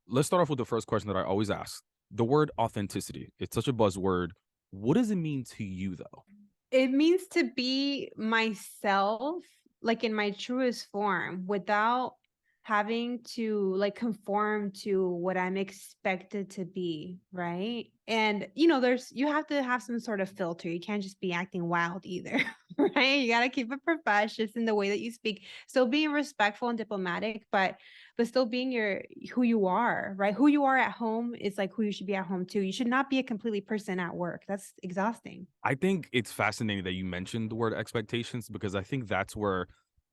let's start off with the first question that I always ask. The word authenticity. It's such a buzzword. What does it mean to you, though? It means to be myself, like in my truest form, without having to like conform to what I'm expected to be, right? And you have to have some sort of filter. You can't just be acting wild either, right? You got to keep it professional in the way that you speak. Still being respectful and diplomatic, but still being who you are, right? Who you are at home is like who you should be at home too. You should not be a completely person at work. That's exhausting. I think it's fascinating that you mentioned the word expectations because I think that's where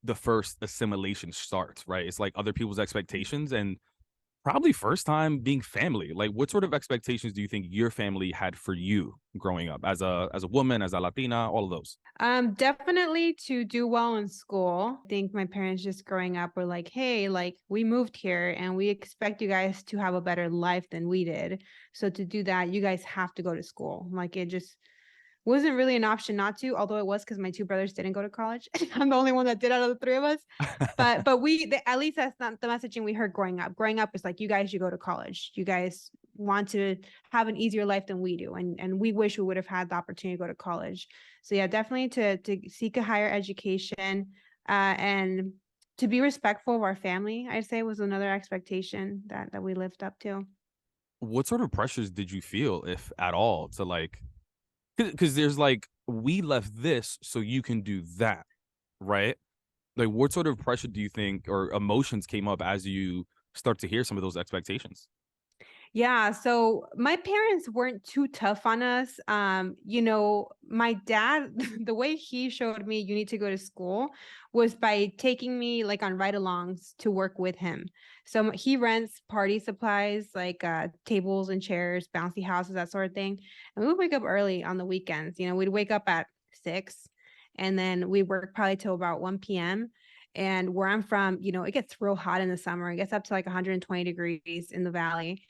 the first assimilation starts, right? It's like other people's expectations and probably first time being family. Like what sort of expectations do you think your family had for you growing up as a woman, as a Latina, all of those? Definitely to do well in school. I think my parents just growing up were like, hey, like we moved here and we expect you guys to have a better life than we did. So to do that, you guys have to go to school. Like it just wasn't really an option not to, although it was because my two brothers didn't go to college. I'm the only one that did out of the three of us. At least that's not the messaging we heard growing up. Growing up is like, you guys should go to college. You guys want to have an easier life than we do. And we wish we would have had the opportunity to go to college. So yeah, definitely to seek a higher education and to be respectful of our family, I'd say was another expectation that we lived up to. What sort of pressures did you feel, if at all, to like, because there's like, we left this so you can do that, right? Like, what sort of pressure do you think or emotions came up as you start to hear some of those expectations? Yeah, so my parents weren't too tough on us. My dad, the way he showed me you need to go to school was by taking me like on ride-alongs to work with him. So he rents party supplies like tables and chairs, bouncy houses, that sort of thing. And we would wake up early on the weekends. We'd wake up at 6 and then we work probably till about 1 p.m. And where I'm from, it gets real hot in the summer. It gets up to like 120 degrees in the valley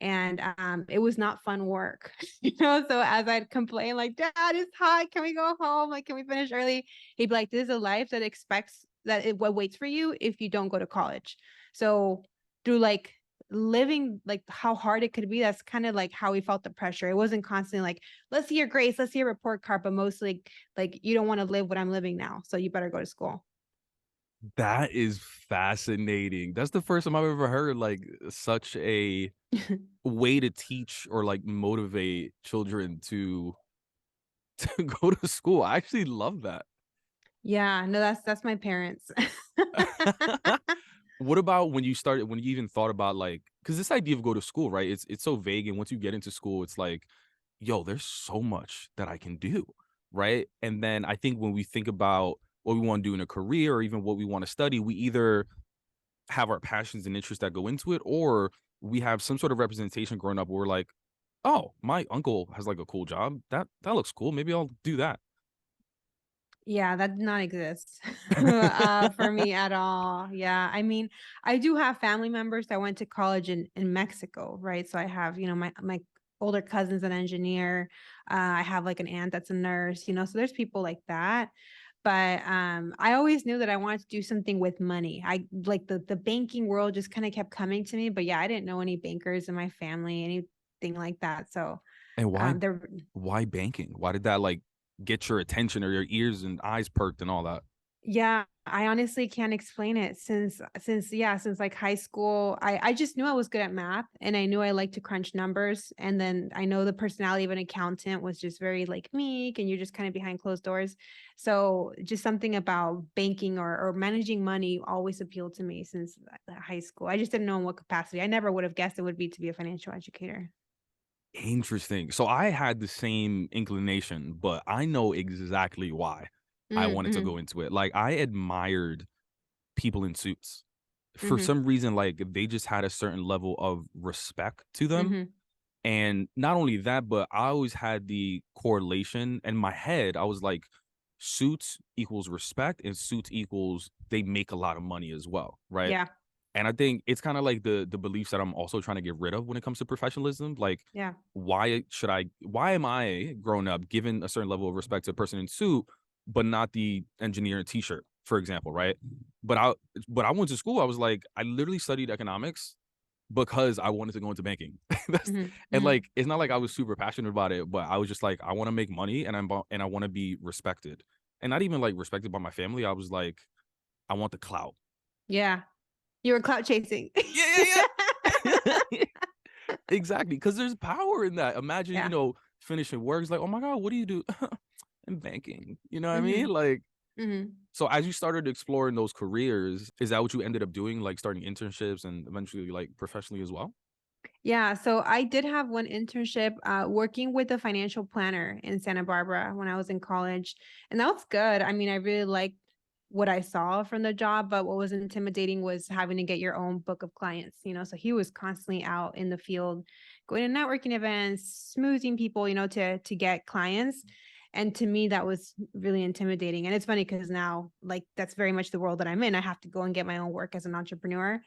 and it was not fun work. So as I'd complain like, dad, it's hot, can we go home, like can we finish early, he'd be like, this is a life that expects that it what waits for you if you don't go to college. So through like living like how hard it could be, that's kind of like how we felt the pressure. It wasn't constantly like, let's see your grades, let's see your report card, but mostly like you don't want to live what I'm living now, so you better go to school. That is fascinating. That's the first time I've ever heard like such a way to teach or like motivate children to to go to school. I actually love that. Yeah, no, that's my parents. What about when you even thought about like, because this idea of go to school, right? It's so vague, and once you get into school, it's like, yo, there's so much that I can do, right? And then I think when we think about what we want to do in a career or even what we want to study, we either have our passions and interests that go into it, or we have some sort of representation growing up where we're like, oh, my uncle has like a cool job. That looks cool. Maybe I'll do that. Yeah, that did not exist for me at all. Yeah, I mean, I do have family members that went to college in Mexico, right? So I have, my older cousin's an engineer. I have like an aunt that's a nurse, so there's people like that. But I always knew that I wanted to do something with money. I like the banking world just kind of kept coming to me, but yeah, I didn't know any bankers in my family, anything like that. So And there why banking? Why did that like get your attention or your ears and eyes perked and all that? Yeah, I honestly can't explain it since like high school. I just knew I was good at math and I knew I liked to crunch numbers. And then I know the personality of an accountant was just very like meek and you're just kind of behind closed doors. So just something about banking or managing money always appealed to me since high school. I just didn't know in what capacity. I never would have guessed it would be to be a financial educator. Interesting. So I had the same inclination, but I know exactly why I wanted to Mm-hmm. go into it. Like I admired people in suits. For Mm-hmm. some reason, like they just had a certain level of respect to them. Mm-hmm. And not only that, but I always had the correlation in my head. I was like, suits equals respect, and suits equals they make a lot of money as well, right? Yeah. And I think it's kind of like the beliefs that I'm also trying to get rid of when it comes to professionalism. Like, Yeah. why am I grown up giving a certain level of respect to a person in suit, but not the engineer in t-shirt, for example, right? But I but I went to school. I was like, I literally studied economics because I wanted to go into banking. That's, Mhm, and mhm. like, it's not like I was super passionate about it, but I was just like, I want to make money and and I want to be respected, and not even like respected by my family. I was like, I want the clout. Yeah. You were clout chasing. Yeah, yeah, yeah. Exactly, because there's power in that. Imagine, Yeah. finishing work. It's like, oh my god, what do you do in banking? You know what I mean? Mhm, Like, mhm. so as you started exploring those careers, is that what you ended up doing? Like starting internships and eventually like professionally as well? Yeah, so I did have one internship working with a financial planner in Santa Barbara when I was in college, and that was good. I mean, I really liked what I saw from the job, but what was intimidating was having to get your own book of clients, So he was constantly out in the field, going to networking events, smoozing people, to get clients. And to me, that was really intimidating. And it's funny because now, like, that's very much the world that I'm in. I have to go and get my own work as an entrepreneur.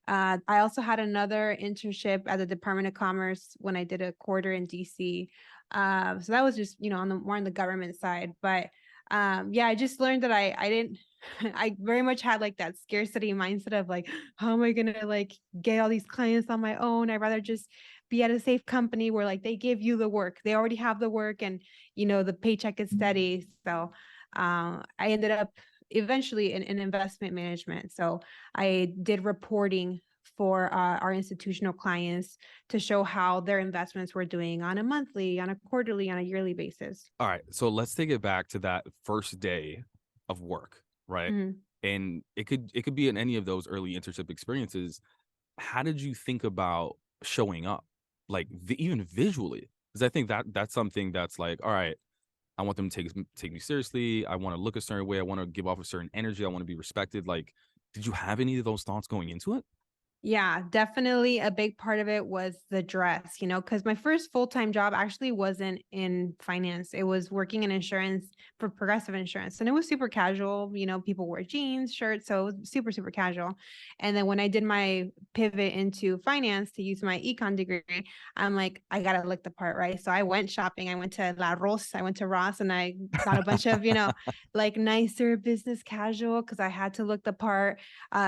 I also had another internship at the Department of Commerce when I did a quarter in DC. So that was just, on the more on the government side. But yeah, I just learned that I didn't I very much had like that scarcity mindset of like, how am I gonna like get all these clients on my own? I'd rather just be at a safe company where like they give you the work. They already have the work and the paycheck is steady. So I ended up eventually in investment management. So I did reporting for our institutional clients to show how their investments were doing on a monthly, on a quarterly, on a yearly basis. All right, so let's take it back to that first day of work, right? Mhm. And it could be in any of those early internship experiences. How did you think about showing up, like even visually? Because I think that's something that's like, all right, I want them to take me seriously. I want to look a certain way. I want to give off a certain energy. I want to be respected. Like, did you have any of those thoughts going into it? Yeah, definitely a big part of it was the dress, because my first full-time job actually wasn't in finance. It was working in insurance for Progressive Insurance. And it was super casual. People wear jeans, shirts. So it was super, super casual. And then when I did my pivot into finance to use my econ degree, I'm like, I gotta look the part, right? So I went shopping. I went to La Rose, I went to Ross, and I got a bunch of, like nicer business casual because I had to look the part,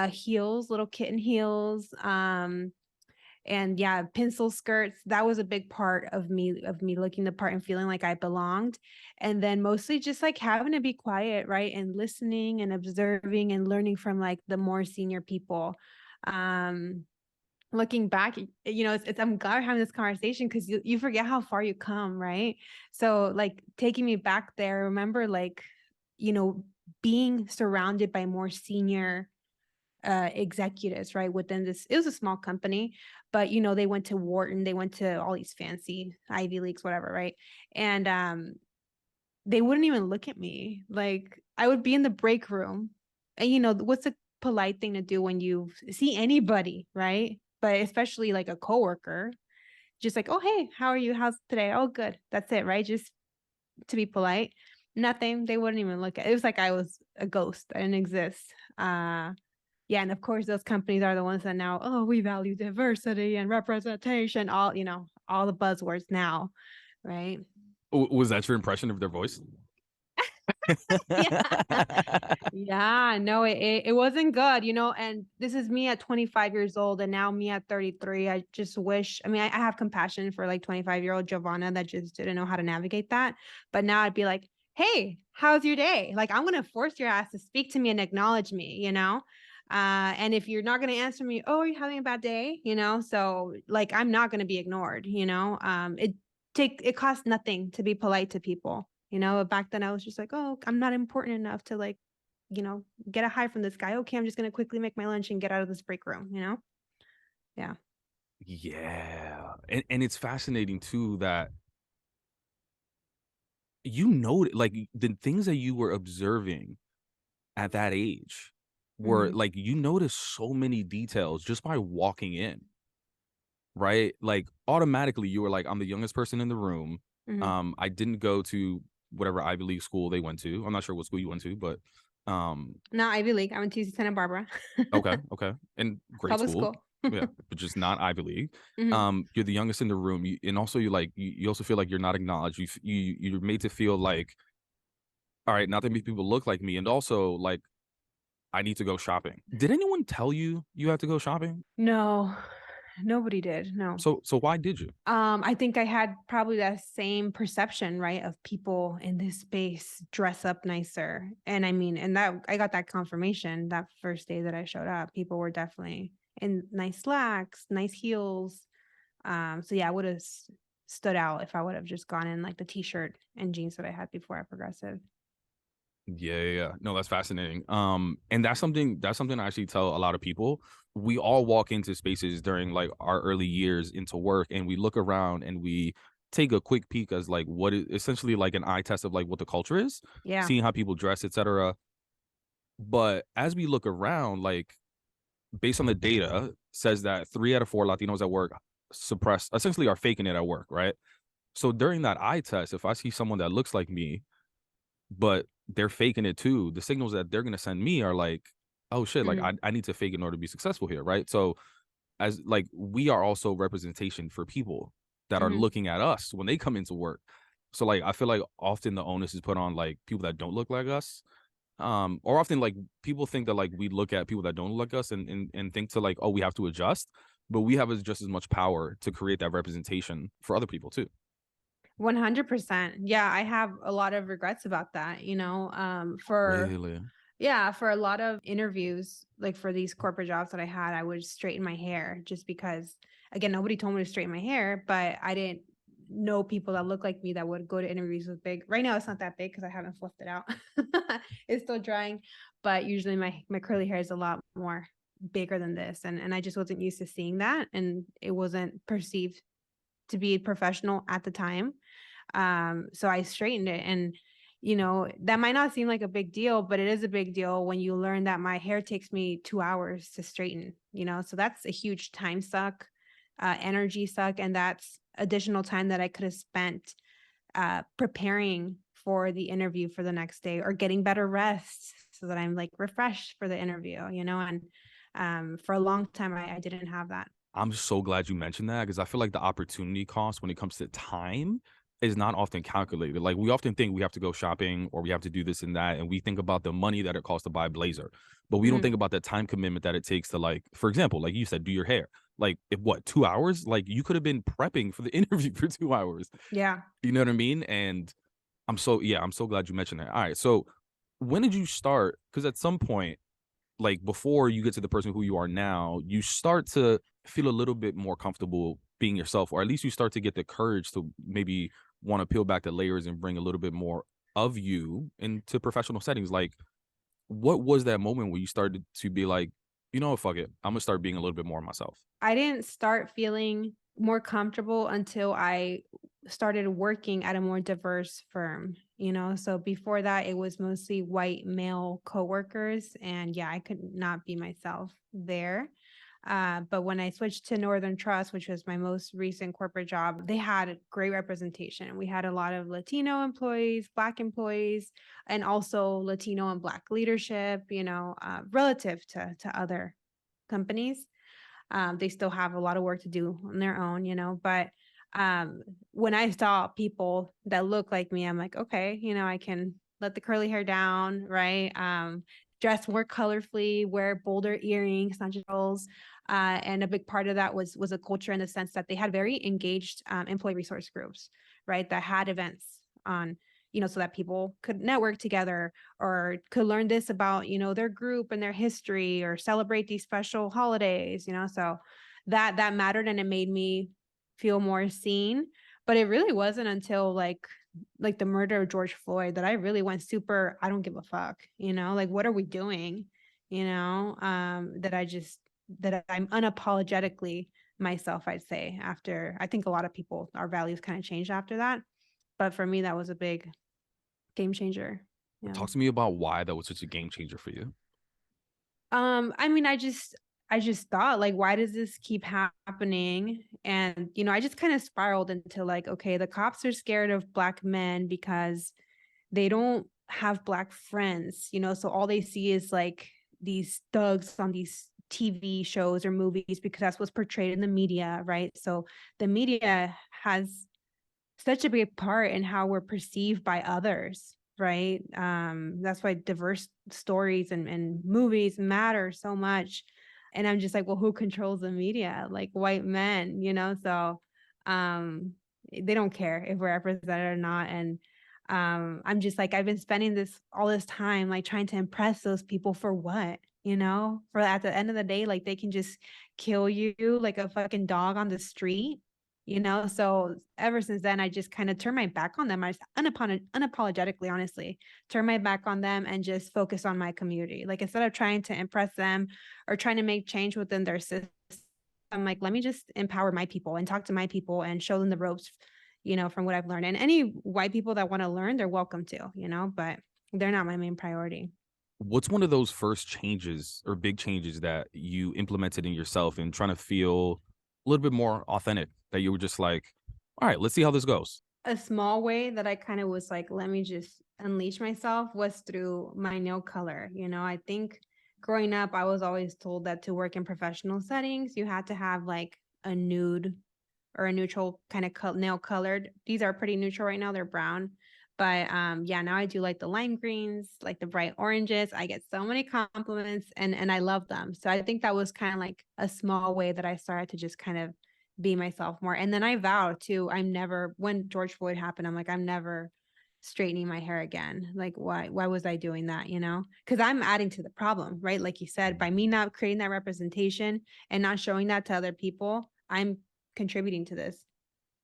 heels, little kitten heels, and yeah, pencil skirts. That was a big part of me looking the part and feeling like I belonged. And then mostly just like having to be quiet, right? And listening and observing and learning from like the more senior people. Um, Looking back, it's I'm glad we're having this conversation because you forget how far you come, right? So like taking me back there, I remember like, you know, being surrounded by more senior executives, right? Within this, it was a small company, but they went to Wharton, they went to all these fancy Ivy Leagues, whatever, right? And they wouldn't even look at me. Like I would be in the break room, and what's a polite thing to do when you see anybody, right? But especially like a coworker, just like, oh hey, how are you? How's today? Oh good. That's it, right? Just to be polite. Nothing. They wouldn't even look at it. It was like I was a ghost. I didn't exist. Yeah, and of course those companies are the ones that now, oh, we value diversity and representation, all the buzzwords now, right? Was that your impression of their voice? Yeah. Yeah, no, it wasn't good, and this is me at 25 years old and now me at 33. I just wish, I mean, I have compassion for like 25-year-old Giovanna that just didn't know how to navigate that. But now I'd be like, hey, how's your day? Like, I'm going to force your ass to speak to me and acknowledge me. And if you're not going to answer me, oh, are you having a bad day? So like, I'm not going to be ignored. It costs nothing to be polite to people. Back then I was just like, oh, I'm not important enough to like, get a high from this guy. Okay, I'm just gonna quickly make my lunch and get out of this break room. Yeah. Yeah. And it's fascinating too that like the things that you were observing at that age were Hmm. like you noticed so many details just by walking in, right? Like automatically you were like, I'm the youngest person in the room. Hmm. I didn't go to whatever Ivy League school they went to. I'm not sure what school you went to, but um Not Ivy League. I went to Santa Barbara. okay, okay. And great Public school. school. Yeah, but just not Ivy League. Hmm. You're the youngest in the room, and also you also feel like you're not acknowledged. You're made to feel like, all right, not that many people look like me, and also like I need to go shopping. Did anyone tell you you have to go shopping? No, Nobody did. No. So why did you? I think I had probably that same perception, right, of people in this space dress up nicer. And I mean, and that I got that confirmation that first day that I showed up. People were definitely in nice slacks, nice heels. So yeah, I would have stood out if I would have just gone in like the t-shirt and jeans that I had before at Progressive. Yeah. No, that's fascinating. And that's something I actually tell a lot of people. We all walk into spaces during like our early years into work, and we look around and we take a quick peek as like what is essentially like an eye test of like what the culture is, Yeah. seeing how people dress, etc. But as we look around, like based on the data, says that 3 out of 4 Latinos at work suppress essentially are faking it at work, right? So during that eye test, if I see someone that looks like me, but they're faking it too, the signals that they're gonna send me are like, oh shit, like Mhm. I need to fake in order to be successful here, right? So as like we are also representation for people that are Mhm. looking at us when they come into work. So like I feel like often the onus is put on like people that don't look like us. Or often like people think that like we look at people that don't look like us and think to like, oh, we have to adjust, but we have just as much power to create that representation for other people too. 100%. Yeah, I have a lot of regrets about that, for Really? yeah, for a lot of interviews, like for these corporate jobs that I had, I would straighten my hair just because, again, nobody told me to straighten my hair, but I didn't know people that look like me that would go to interviews with big. Right now, it's not that big because I haven't fluffed it out. It's still drying, but usually my curly hair is a lot more bigger than this, and I just wasn't used to seeing that, and it wasn't perceived to be professional at the time. So I straightened it, and that might not seem like a big deal, but it is a big deal when you learn that my hair takes me 2 hours to straighten, so that's a huge time suck, energy suck, and that's additional time that I could have spent preparing for the interview for the next day or getting better rest so that I'm like refreshed for the interview, and for a long time I didn't have that. I'm so glad you mentioned that because I feel like the opportunity cost when it comes to time is not often calculated. Like we often think we have to go shopping or we have to do this and that, and we think about the money that it costs to buy a blazer, but we don't Mhm. think about the time commitment that it takes to like, for example, like you said, do your hair. Like if what 2 hours? Like you could have been prepping for the interview for 2 hours. Yeah. You know what I mean? And I'm so glad you mentioned that. All right, so when did you start? Because at some point like before you get to the person who you are now, you start to feel a little bit more comfortable being yourself, or at least you start to get the courage to maybe want to peel back the layers and bring a little bit more of you into professional settings. Like, what was that moment where you started to be like, you know what, fuck it, I'm gonna start being a little bit more myself? I didn't start feeling more comfortable until I started working at a more diverse firm. So before that, it was mostly white male coworkers. And yeah, I could not be myself there. But when I switched to Northern Trust, which was my most recent corporate job, they had great representation. We had a lot of Latino employees, Black employees, and also Latino and Black leadership, relative to other companies. They still have a lot of work to do on their own, but when I saw people that look like me, I'm like, okay, I can let the curly hair down, right? Dress more colorfully, wear bolder earrings, not just pearls. And a big part of that was a culture in the sense that they had very engaged employee resource groups, right? That had events on, so that people could network together or could learn this about, their group and their history or celebrate these special holidays, so that mattered and it made me feel more seen. But it really wasn't until like the murder of George Floyd that I really went super I don't give a fuck, like what are we doing? That I'm unapologetically myself, I'd say. After I think a lot of people, our values kind of changed after that, but for me that was a big game changer. Yeah. Talk to me about why that was such a game changer for you. I mean, I just thought like, why does this keep happening? And I just kind of spiraled into like, okay, the cops are scared of Black men because they don't have Black friends, so all they see is like these thugs on these TV shows or movies because that's what's portrayed in the media, right? So the media has such a big part in how we're perceived by others, right? That's why diverse stories and movies matter so much. And I'm just like, well, who controls the media? Like white men, So um they don't care if we're represented or not. And I'm just like, I've been spending all this time like trying to impress those people for what? For at the end of the day, like they can just kill you like a fucking dog on the street. So ever since then, I just kind of turned my back on them. I just unapologetically, honestly, turn my back on them and just focus on my community. Like instead of trying to impress them or trying to make change within their system, I'm like, let me just empower my people and talk to my people and show them the ropes, from what I've learned. And any white people that want to learn, they're welcome to, but they're not my main priority. What's one of those first changes or big changes that you implemented in yourself and trying to feel a little bit more authentic, that you were just like, all right, let's see how this goes? A small way that I kind of was like, let me just unleash myself was through my nail color. I think growing up, I was always told that to work in professional settings, you had to have like a nude or a neutral kind of nail colored. These are pretty neutral right now. They're brown. But yeah, now I do like the lime greens, like the bright oranges. I get so many compliments and I love them. So I think that was kind of like a small way that I started to just kind of be myself more. And then I vowed too, when George Floyd happened, I'm like, I'm never straightening my hair again. Like why was I doing that, Because I'm adding to the problem, right? Like you said, by me not creating that representation and not showing that to other people, I'm contributing to this.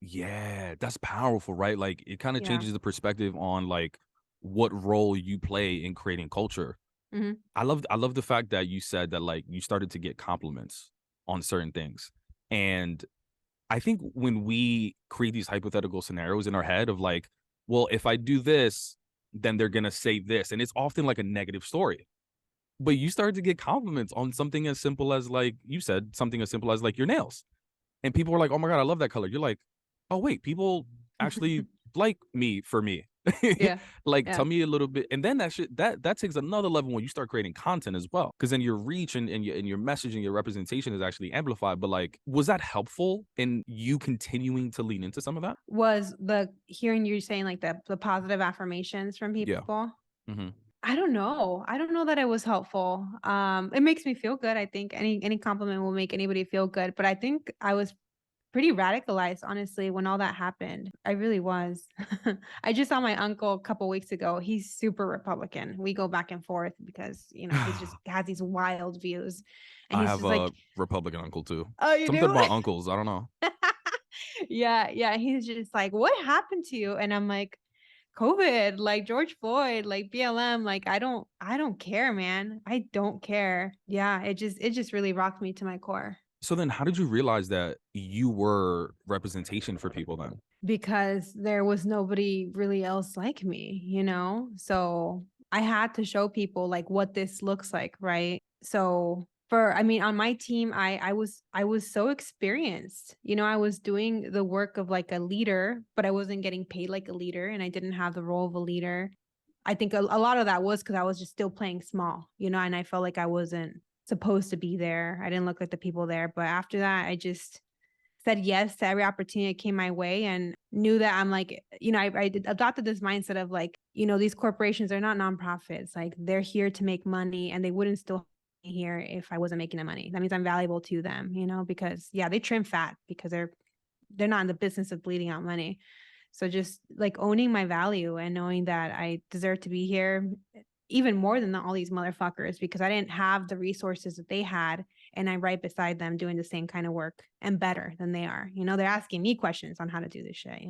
Yeah, that's powerful, right? Like it kind of Yeah. changes the perspective on like what role you play in creating culture. Hmm. I love the fact that you said that like you started to get compliments on certain things. And I think when we create these hypothetical scenarios in our head of like, well, if I do this, then they're gonna say this. And it's often like a negative story. But you started to get compliments on something as simple as like you said, something as simple as like your nails. And people were like, "Oh my god, I love that color." You're like, "Oh wait, people actually like me for me." Yeah. Like, Yeah. tell me a little bit, and then that takes another level when you start creating content as well, because then your reach and your message and your representation is actually amplified. But like, was that helpful in you continuing to lean into some of that? Was the hearing you saying like the positive affirmations from Yeah. people? Hmm. I don't know. I don't know that it was helpful. It makes me feel good. I think any compliment will make anybody feel good. But I think I was pretty radicalized, honestly, when all that happened. I really was. I just saw my uncle a couple weeks ago. He's super Republican. We go back and forth because, he's just I has these wild views. And he's have just a like, Republican uncle too. oh, you Something do? about uncles, I don't know. Yeah, yeah. He's just like, what happened to you? And I'm like, COVID, like George Floyd, like BLM, like I don't care, man. I don't care. Yeah, it just really rocked me to my core. So then, how did you realize that you were representation for people then? Because there was nobody really else like me. So I had to show people like what this looks like, right? So I mean, on my team, I was so experienced. I was doing the work of like a leader, but I wasn't getting paid like a leader, and I didn't have the role of a leader. I think a lot of that was because I was just still playing small, and I felt like I wasn't supposed to be there. I didn't look like the people there. But after that, I just said yes to every opportunity that came my way and knew that I'm like, I adopted this mindset of like, these corporations are not nonprofits. Like they're here to make money and they wouldn't still be here if I wasn't making the money. That means I'm valuable to them, because yeah, they trim fat because they're not in the business of bleeding out money. So just like owning my value and knowing that I deserve to be here even more than all these motherfuckers because I didn't have the resources that they had and I'm right beside them doing the same kind of work and better than they are. They're asking me questions on how to do this shit.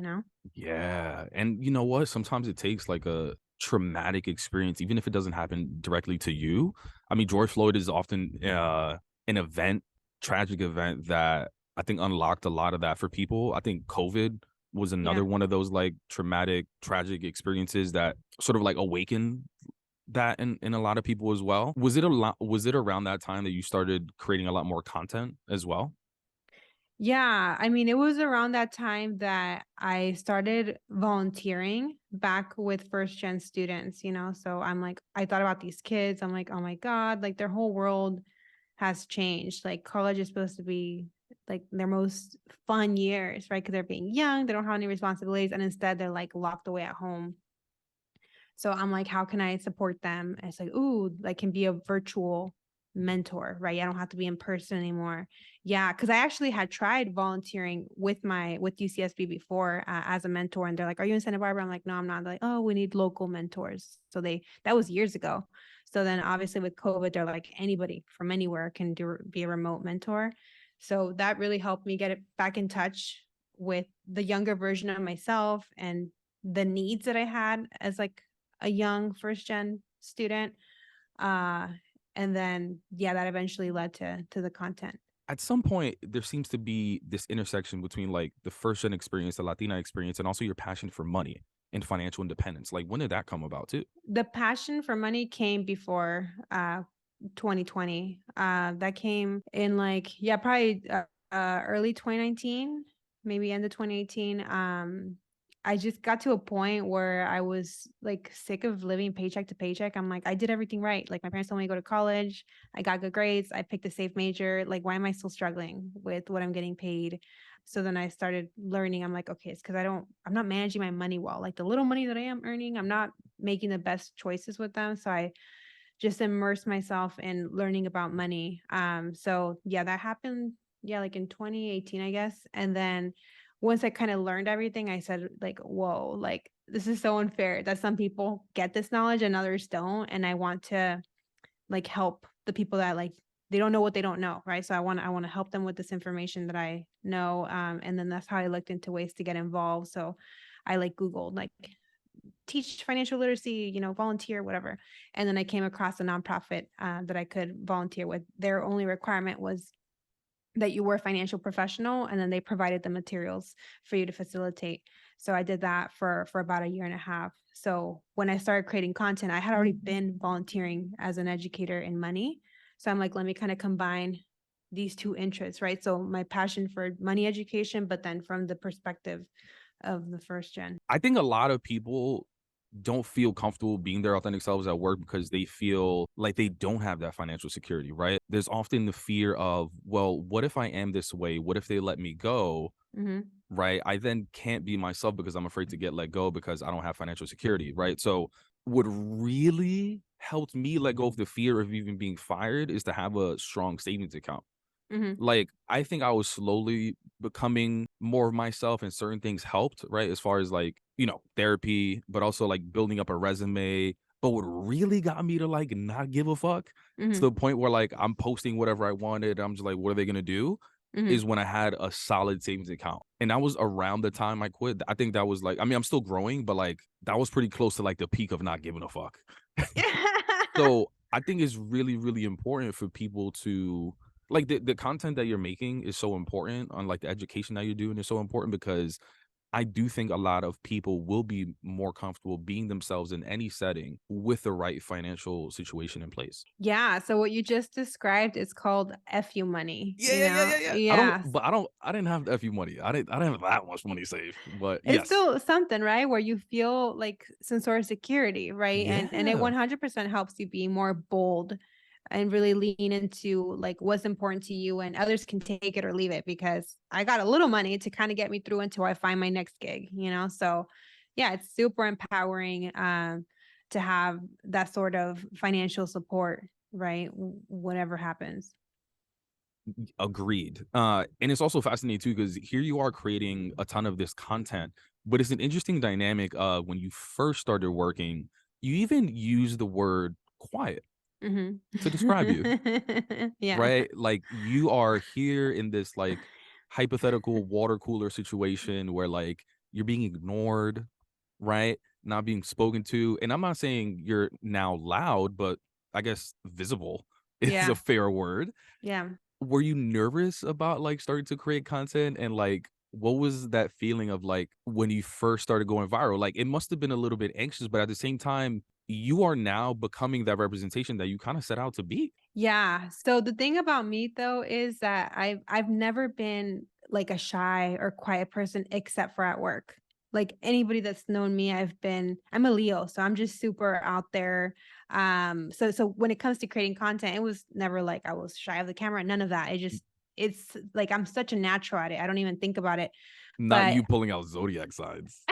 Yeah, and you know what? Sometimes it takes like a traumatic experience, even if it doesn't happen directly to you. I mean, George Floyd is often an event, tragic event that I think unlocked a lot of that for people. I think COVID was Yeah. another one of those like traumatic, tragic experiences that sort of like awakened that in a lot of people as well. Was it around that time that you started creating a lot more content as well? Yeah, I mean, it was around that time that I started volunteering back with first gen students. So I'm like, I thought about these kids. I'm like, oh my God, like their whole world has changed. Like college is supposed to be like their most fun years, right? Because they're being young, they don't have any responsibilities, and instead they're like locked away at home. So I'm like, how can I support them? And it's like, ooh, like can be a virtual. mentor, right? I don't have to be in person anymore. Yeah, because I actually had tried volunteering with UCSB before as a mentor, and they're like, "Are you in Santa Barbara?" I'm like, "No, I'm not." They're like, "Oh, we need local mentors." So that was years ago. So then, obviously, with COVID, they're like, anybody from anywhere can be a remote mentor. So that really helped me get it back in touch with the younger version of myself and the needs that I had as like a young first gen student. Uh, and then yeah, that eventually led to the content. At some point, there seems to be this intersection between like the first gen experience, the Latina experience, and also your passion for money and financial independence. Like, when did that come about too? The passion for money came before 2020. That came in like, yeah, probably early 2019, maybe end of 2018. I just got to a point where I was like sick of living paycheck to paycheck. I'm like, I did everything right. Like my parents told me to go to college. I got good grades. I picked a safe major. Like, why am I still struggling with what I'm getting paid? So then I started learning. I'm like, okay, it's because I'm not managing my money well. Like the little money that I am earning, I'm not making the best choices with them. So I just immerse myself in learning about money. So yeah, that happened. Yeah, like in 2018, I guess. And then once I kind of learned everything, I said like, whoa, like this is so unfair that some people get this knowledge and others don't. And I want to like help the people that like they don't know what they don't know, right? So I want to help them with this information that I know. And then that's how I looked into ways to get involved. So I like Googled like teach financial literacy, volunteer, whatever. And then I came across a nonprofit that I could volunteer with. Their only requirement was that you were a financial professional, and then they provided the materials for you to facilitate. So I did that for about a year and a half. So when I started creating content, I had already been volunteering as an educator in money. So I'm like, let me kind of combine these two interests, right? So my passion for money education, but then from the perspective of the first gen. I think a lot of people don't feel comfortable being their authentic selves at work because they feel like they don't have that financial security, right? There's often the fear of, well, what if I am this way? What if they let me go? Mm-hmm. Right? I then can't be myself because I'm afraid to get let go because I don't have financial security, right? So, what really helped me let go of the fear of even being fired is to have a strong savings account. Mm-hmm. Like, I think I was slowly becoming more of myself and certain things helped, right? As far as like, therapy, but also like building up a resume. But what really got me to like not give a fuck to Mm-hmm. the point where like I'm posting whatever I wanted. I'm just like, what are they gonna do? Mm-hmm. Is when I had a solid savings account. And that was around the time I quit. I think that was like, I mean, I'm still growing, but like that was pretty close to like the peak of not giving a fuck. So I think it's really, really important for people to like the content that you're making is so important on like the education that you're doing is so important because I do think a lot of people will be more comfortable being themselves in any setting with the right financial situation in place. Yeah, so what you just described is called FU money, Yeah, yeah, yeah, yeah, yeah. Yeah. I didn't have FU money. I didn't have that much money saved. But It's yes. still something, right? Where you feel like some sort of security, right? And it Yeah. 100% helps you be more bold and really lean into like what's important to you, and others can take it or leave it because I got a little money to kind of get me through until I find my next gig. So yeah, it's super empowering to have that sort of financial support, right? Whatever happens. Agreed. And it's also fascinating too, because here you are creating a ton of this content, but it's an interesting dynamic when you first started working, you even use the word quiet Mhm. to describe you, Yeah. right? Like you are here in this like hypothetical water cooler situation where like you're being ignored, right? Not being spoken to. And I'm not saying you're now loud, but I guess visible is a Yeah. fair word. Yeah. Were you nervous about, like, starting to create content? And, like, what was that feeling of, like, when you first started going viral? Like, it must have been a little bit anxious, but at the same time, you are now becoming that representation that you kinda set out to be. Yeah. So the thing about me though is that I've never been like a shy or quiet person except for at work. Like anybody that's known me, I'm a Leo, so I'm just super out there. So when it comes to creating content, it was never like I was shy of the camera, none of that. It's like I'm such a natural at it. I don't even think about it. Not But you pulling out zodiac signs.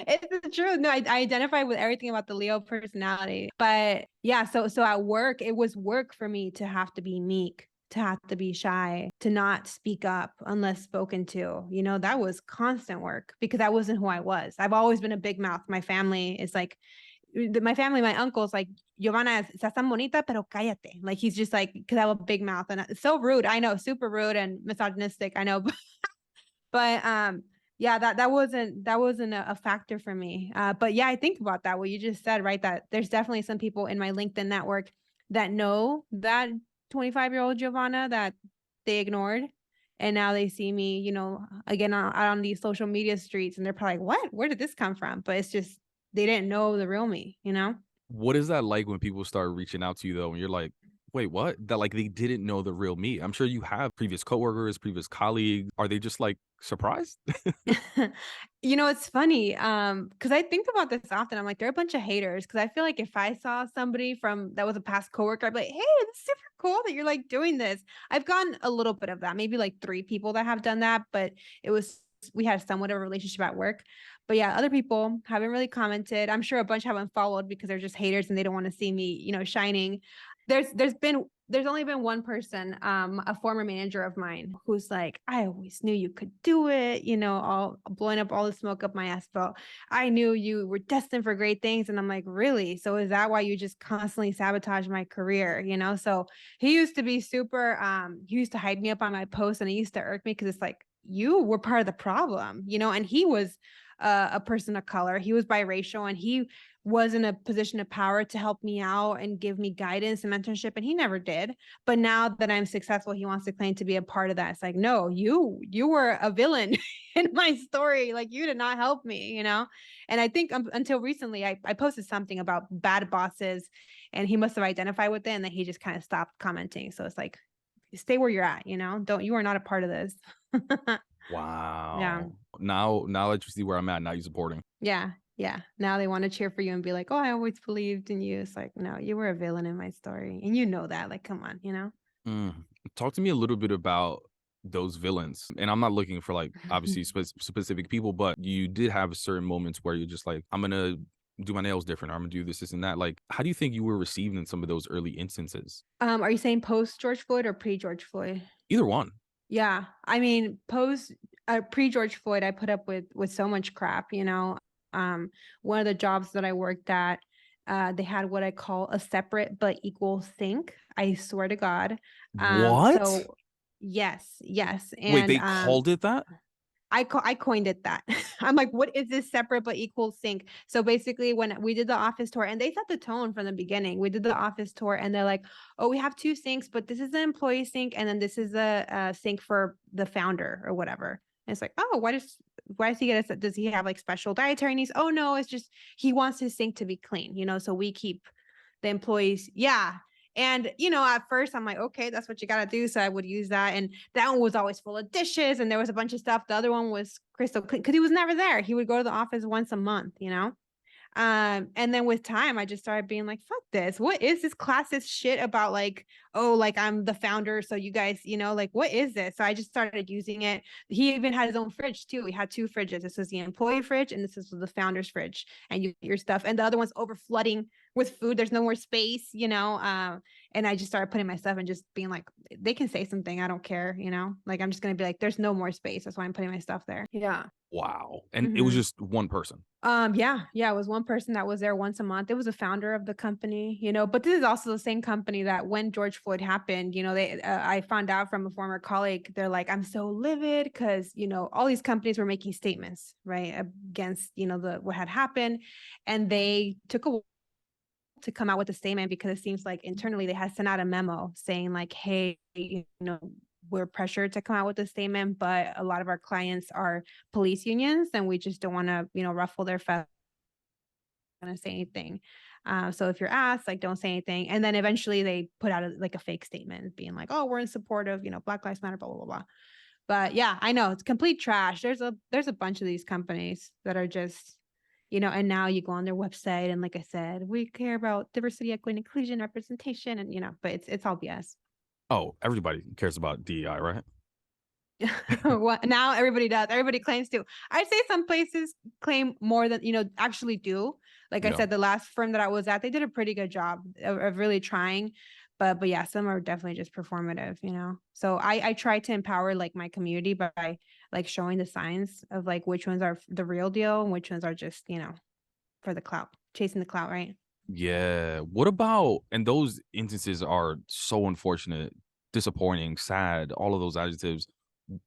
It's the truth. No, I identify with everything about the Leo personality. But yeah, so at work, it was work for me to have to be meek, to have to be shy, to not speak up unless spoken to. That was constant work because that wasn't who I was. I've always been a big mouth. My family is like, my uncle's like, Giovanna, estás tan bonita, pero cállate. Like, he's just like, because I have a big mouth and it's so rude. I know, super rude and misogynistic. I know. But yeah, that wasn't a factor for me. But yeah, I think about that, what you just said, right? That there's definitely some people in my LinkedIn network that know that 25-year-old Giovanna that they ignored. And now they see me, again out on these social media streets, and they're probably like, what? Where did this come from? But it's just they didn't know the real me. What is that like when people start reaching out to you though, and you're like, wait, what? That like they didn't know the real me. I'm sure you have previous coworkers, previous colleagues. Are they just like surprised? It's funny, because I think about this often. I'm like, they're a bunch of haters. Because I feel like if I saw somebody from that was a past coworker, I'd be like, hey, it's super cool that you're like doing this. I've gotten a little bit of that, maybe like 3 people that have done that, but we had somewhat of a relationship at work. But yeah, other people haven't really commented. I'm sure a bunch haven't followed because they're just haters and they don't want to see me, shining. There's only been one person, a former manager of mine, who's like, I always knew you could do it, all blowing up all the smoke up my ass. But I knew you were destined for great things. And I'm like, really? So is that why you just constantly sabotage my career? So he used to be super, he used to hype me up on my posts, and it used to irk me because it's like, you were part of the problem, and he was a person of color. He was biracial, and he was in a position of power to help me out and give me guidance and mentorship, and he never did. But now that I'm successful, he wants to claim to be a part of that. It's like, no, you were a villain in my story. Like, you did not help me. And I think until recently, I posted something about bad bosses, and he must have identified with it, and then he just kind of stopped commenting. So it's like, stay where you're at. Don't You are not a part of this. Yeah. Wow. Now that you see where I'm at, now you're supporting. Yeah. Yeah. Now they want to cheer for you and be like, oh, I always believed in you. It's like, no, you were a villain in my story. And you know that. Like, come on. Mm. Talk to me a little bit about those villains. And I'm not looking for like obviously specific people, but you did have certain moments where you're just like, I'm gonna do my nails different, or I'm gonna do this and that. Like, how do you think you were received in some of those early instances? Are you saying post George Floyd or pre George Floyd? Either one. Yeah. I mean, post pre George Floyd, I put up with so much crap. One of the jobs that I worked at, they had what I call a separate but equal sink. I swear to God. What? So yes, yes. Wait, And they called it that? I coined it that. I'm like, what is this separate but equal sync? So basically, when we did the office tour, and they set the tone from the beginning, we did the office tour, and they're like, oh, we have 2 sinks, but this is the employee sink, and then this is a sink for the founder or whatever. And it's like, oh, why does he get us? Does he have like special dietary needs? Oh no, it's just he wants his sink to be clean. So we keep the employees. Yeah. And, at first I'm like, okay, that's what you got to do. So I would use that. And that one was always full of dishes, and there was a bunch of stuff. The other one was crystal clean because he was never there. He would go to the office once a month. And then with time, I just started being like, fuck this. What is this classist shit about, like, oh, like I'm the founder. So you guys, like, what is this? So I just started using it. He even had his own fridge too. We had 2 fridges. This was the employee fridge, and this is the founder's fridge. And your stuff. And the other one's over flooding with food. There's no more space. And I just started putting my stuff and just being like, they can say something. I don't care. Like, I'm just going to be like, there's no more space. That's why I'm putting my stuff there. Yeah. Wow. And it was Mhm. just one person. Yeah, it was one person that was there once a month. It was a founder of the company. But this is also the same company that when George Floyd happened, I found out from a former colleague, they're like, I'm so livid because, all these companies were making statements, right, against, what had happened. And they took a to come out with a statement because it seems like internally they had sent out a memo saying like, hey, we're pressured to come out with a statement, but a lot of our clients are police unions, and we just don't want to, ruffle their feathers, going to say anything. So if you're asked, like, don't say anything. And then eventually they put out like a fake statement being like, oh, we're in support of, Black Lives Matter, blah, blah, blah, blah. But yeah, I know it's complete trash. There's a bunch of these companies that are just, and now you go on their website, and like I said, we care about diversity, equity, inclusion, representation, and but it's all BS. Oh, everybody cares about DEI, right? What now everybody does. Everybody claims to. I'd say some places claim more than, actually do. Like I Yeah. said, the last firm that I was at, they did a pretty good job of really trying. But yeah, some are definitely just performative. So I try to empower like my community by like showing the signs of like which ones are the real deal and which ones are just, for the clout, chasing the clout, right? Yeah. What about, and those instances are so unfortunate, disappointing, sad, all of those adjectives.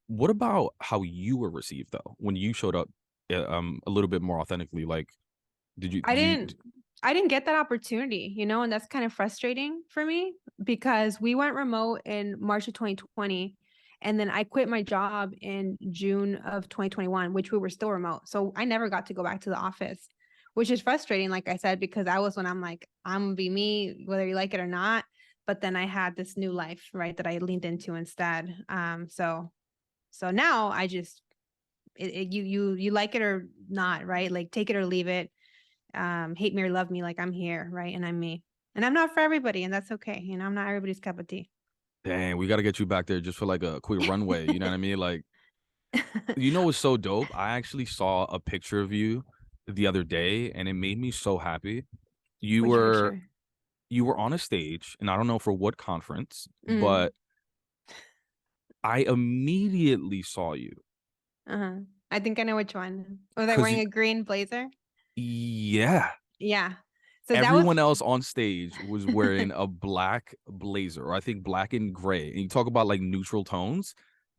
What about how you were received though when you showed up a little bit more authentically? Like, did you I did you didn't I didn't get that opportunity, and that's kind of frustrating for me because we went remote in March of 2020 and then I quit my job in June of 2021, which we were still remote. So I never got to go back to the office, which is frustrating, like I said, because I was when I'm like, I'm gonna be me, whether you like it or not. But then I had this new life, right, that I leaned into instead. So now I just you like it or not, right? Like take it or leave it, hate me or love me, like I'm here, right? And I'm me. And I'm not for everybody, and that's okay. I'm not everybody's cup of tea. dang, we gotta get you back there just for like a quick runway. You know what I mean? Like, you know what's so dope? I actually saw a picture of you the other day and it made me so happy. You Which were picture? you were on a stage, and I don't know for what conference, Mm. but I immediately saw you Uh-huh. I think I know which one. Was I because wearing a green blazer? yeah, Yeah. So that was everyone else on stage was wearing a black blazer, or I think black and gray. And you talk about like neutral tones.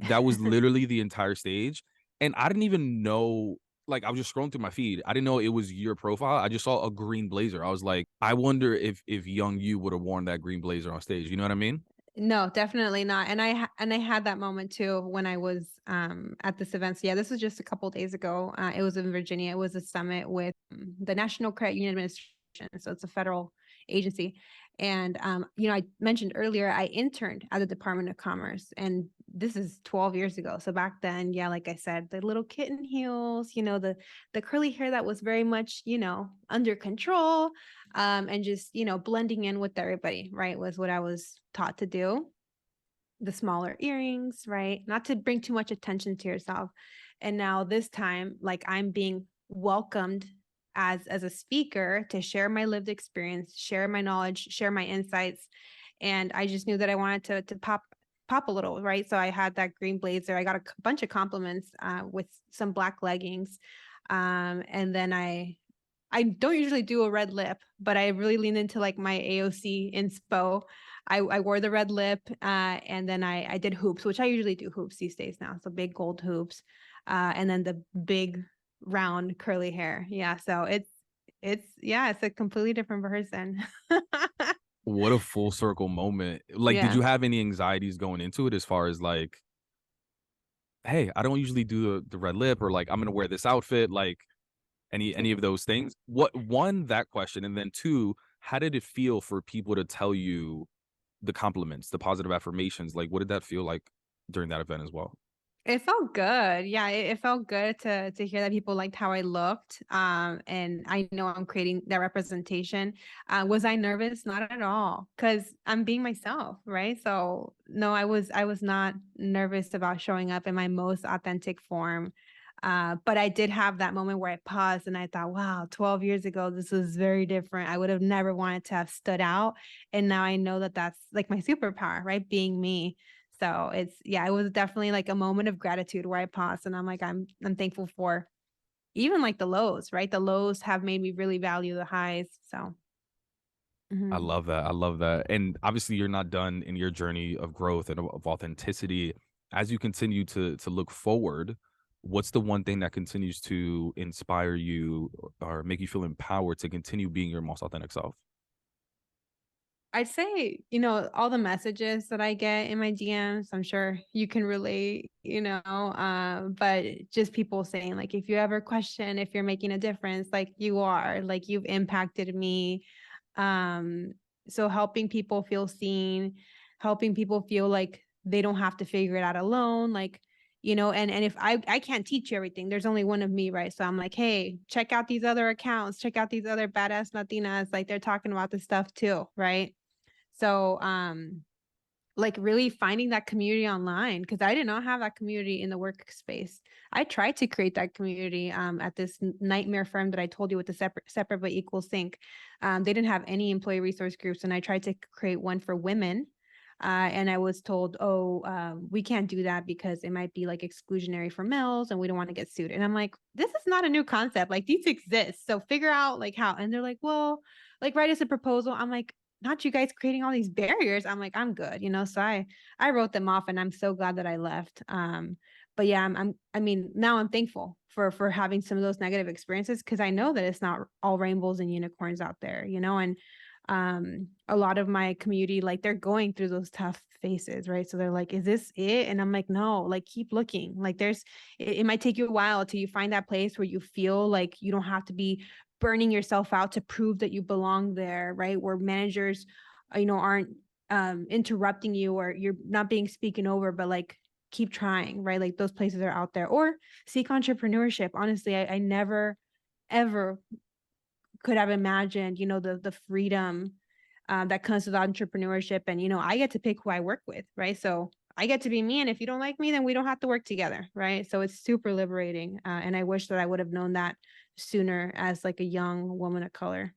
That was literally the entire stage. And I didn't even know, like I was just scrolling through my feed. I didn't know it was your profile. I just saw a green blazer. I was like, I wonder if young you would have worn that green blazer on stage. You know what I mean? No, definitely not. And I had that moment too when I was at this event. So yeah, this was just a couple days ago. It was in Virginia. It was a summit with the National Credit Union Administration. So it's a federal agency. And I mentioned earlier I interned at the Department of Commerce, and this is 12 years ago. So back then, yeah, like I said, the little kitten heels, the curly hair that was very much, under control, and just blending in with everybody, right, was what I was taught to do. The smaller earrings, right, not to bring too much attention to yourself. And now this time, like, I'm being welcomed as a speaker to share my lived experience, share my knowledge, share my insights. And I just knew that I wanted to pop a little, right? So I had that green blazer. I got a bunch of compliments with some black leggings. And then I don't usually do a red lip, but I really lean into like my AOC inspo. I wore the red lip, and then I did hoops, which I usually do hoops these days now. So big gold hoops, and then the big round curly hair. Yeah, so it's a completely different person. What a full circle moment. Like, did Yeah. you have any anxieties going into it as far as like, hey, I don't usually do the red lip, or like I'm gonna wear this outfit, like any of those things? What, one, that question, and then two, how did it feel for people to tell you the compliments, the positive affirmations? Like, what did that feel like during that event as well? It felt good. Yeah, it felt good to hear that people liked how I looked. And I know I'm creating that representation. Was I nervous? Not at all, because I'm being myself, right? So no, I was not nervous about showing up in my most authentic form. But I did have that moment where I paused and I thought, wow, 12 years ago, this was very different. I would have never wanted to have stood out. And now I know that that's like my superpower, right? Being me. So it was definitely like a moment of gratitude where I paused and I'm like, I'm thankful for even like the lows, right? The lows have made me really value the highs. So I mhm. love that. I love that. And obviously you're not done in your journey of growth and of authenticity. As you continue to look forward, what's the one thing that continues to inspire you or make you feel empowered to continue being your most authentic self? I'd say, all the messages that I get in my DMs, I'm sure you can relate, but just people saying like, if you ever question if you're making a difference, like you are, like you've impacted me. Um, so helping people feel seen, helping people feel like they don't have to figure it out alone, like, and if I can't teach you everything, there's only one of me, right? So I'm like, hey, check out these other accounts, check out these other badass Latinas, like they're talking about this stuff too, right? So like really finding that community online, because I did not have that community in the workspace. I tried to create that community at this nightmare firm that I told you with the separate but equal sync. They didn't have any employee resource groups, and I tried to create one for women. And I was told, oh, we can't do that because it might be like exclusionary for males and we don't want to get sued. And I'm like, this is not a new concept. Like these exist. So figure out like how. And they're like, well, like write us a proposal. I'm like, not you guys creating all these barriers. I'm like, I'm good, you know. So I wrote them off, and I'm so glad that I left. But yeah, I mean, now I'm thankful for having some of those negative experiences, because I know that it's not all rainbows and unicorns out there, you know. And a lot of my community, like they're going through those tough phases, right? So they're like, is this it? And I'm like, no, like keep looking. Like it might take you a while till you find that place where you feel like you don't have to be burning yourself out to prove that you belong there, right? Where managers, you know, aren't interrupting you, or you're not being spoken over, but like keep trying, right? Like those places are out there. Or seek entrepreneurship. Honestly, I never ever could have imagined, you know, the freedom that comes with entrepreneurship. And, you know, I get to pick who I work with, right? So I get to be me. And if you don't like me, then we don't have to work together, right? So it's super liberating. And I wish that I would have known that sooner as like a young woman of color.